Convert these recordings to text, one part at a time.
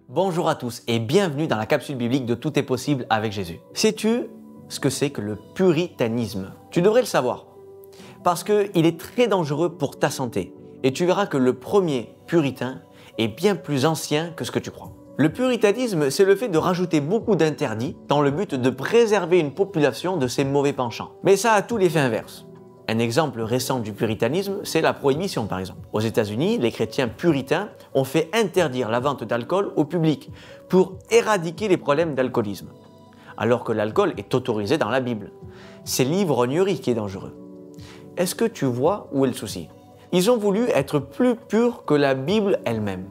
Bonjour à tous et bienvenue dans la capsule biblique de Tout est possible avec Jésus. Sais-tu ce que c'est que le puritanisme? Tu devrais le savoir parce qu'il est très dangereux pour ta santé et tu verras que le premier puritain est bien plus ancien que ce que tu crois. Le puritanisme, c'est le fait de rajouter beaucoup d'interdits dans le but de préserver une population de ses mauvais penchants. Mais ça a tout l'effet inverse. Un exemple récent du puritanisme, c'est la prohibition par exemple. Aux États-Unis, les chrétiens puritains ont fait interdire la vente d'alcool au public pour éradiquer les problèmes d'alcoolisme. Alors que l'alcool est autorisé dans la Bible. C'est l'ivrognerie qui est dangereux. Est-ce que tu vois où est le souci? Ils ont voulu être plus purs que la Bible elle-même.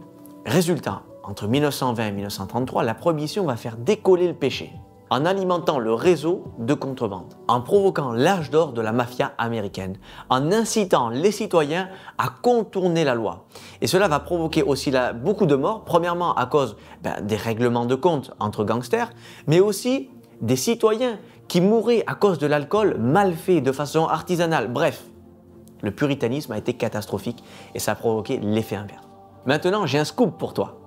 Résultat, entre 1920 et 1933, la prohibition va faire décoller le péché, en alimentant le réseau de contrebande, en provoquant l'âge d'or de la mafia américaine, en incitant les citoyens à contourner la loi. Et cela va provoquer aussi beaucoup de morts, premièrement à cause des règlements de compte entre gangsters, mais aussi des citoyens qui mouraient à cause de l'alcool mal fait, de façon artisanale. Bref, le puritanisme a été catastrophique et ça a provoqué l'effet inverse. Maintenant, j'ai un scoop pour toi.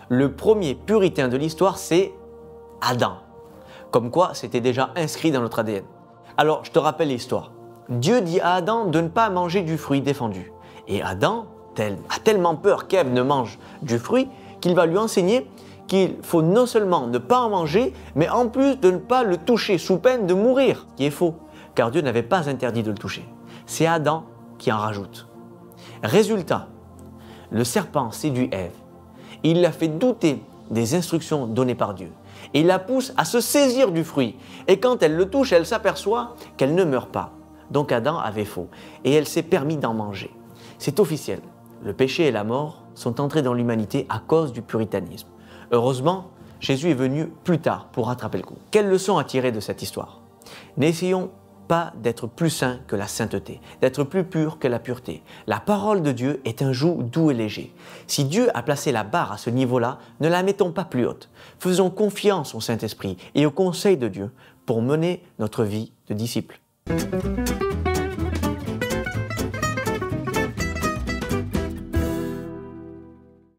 Le premier puritain de l'histoire, c'est Adam. Comme quoi, c'était déjà inscrit dans notre ADN. Alors, je te rappelle l'histoire. Dieu dit à Adam de ne pas manger du fruit défendu. Et Adam a tellement peur qu'Ève ne mange du fruit qu'il va lui enseigner qu'il faut non seulement ne pas en manger, mais en plus de ne pas le toucher sous peine de mourir. Ce qui est faux, car Dieu n'avait pas interdit de le toucher. C'est Adam qui en rajoute. Résultat, le serpent séduit Ève. Il la fait douter des instructions données par Dieu. Et il la pousse à se saisir du fruit. Et quand elle le touche, elle s'aperçoit qu'elle ne meurt pas. Donc Adam avait faux. Et elle s'est permis d'en manger. C'est officiel. Le péché et la mort sont entrés dans l'humanité à cause du puritanisme. Heureusement, Jésus est venu plus tard pour rattraper le coup. Quelle leçon à tirer de cette histoire? N'essayons pas d'être plus saints que la sainteté, d'être plus purs que la pureté. La parole de Dieu est un joug doux et léger. Si Dieu a placé la barre à ce niveau-là, ne la mettons pas plus haute. Faisons confiance au Saint-Esprit et au conseil de Dieu pour mener notre vie de disciples.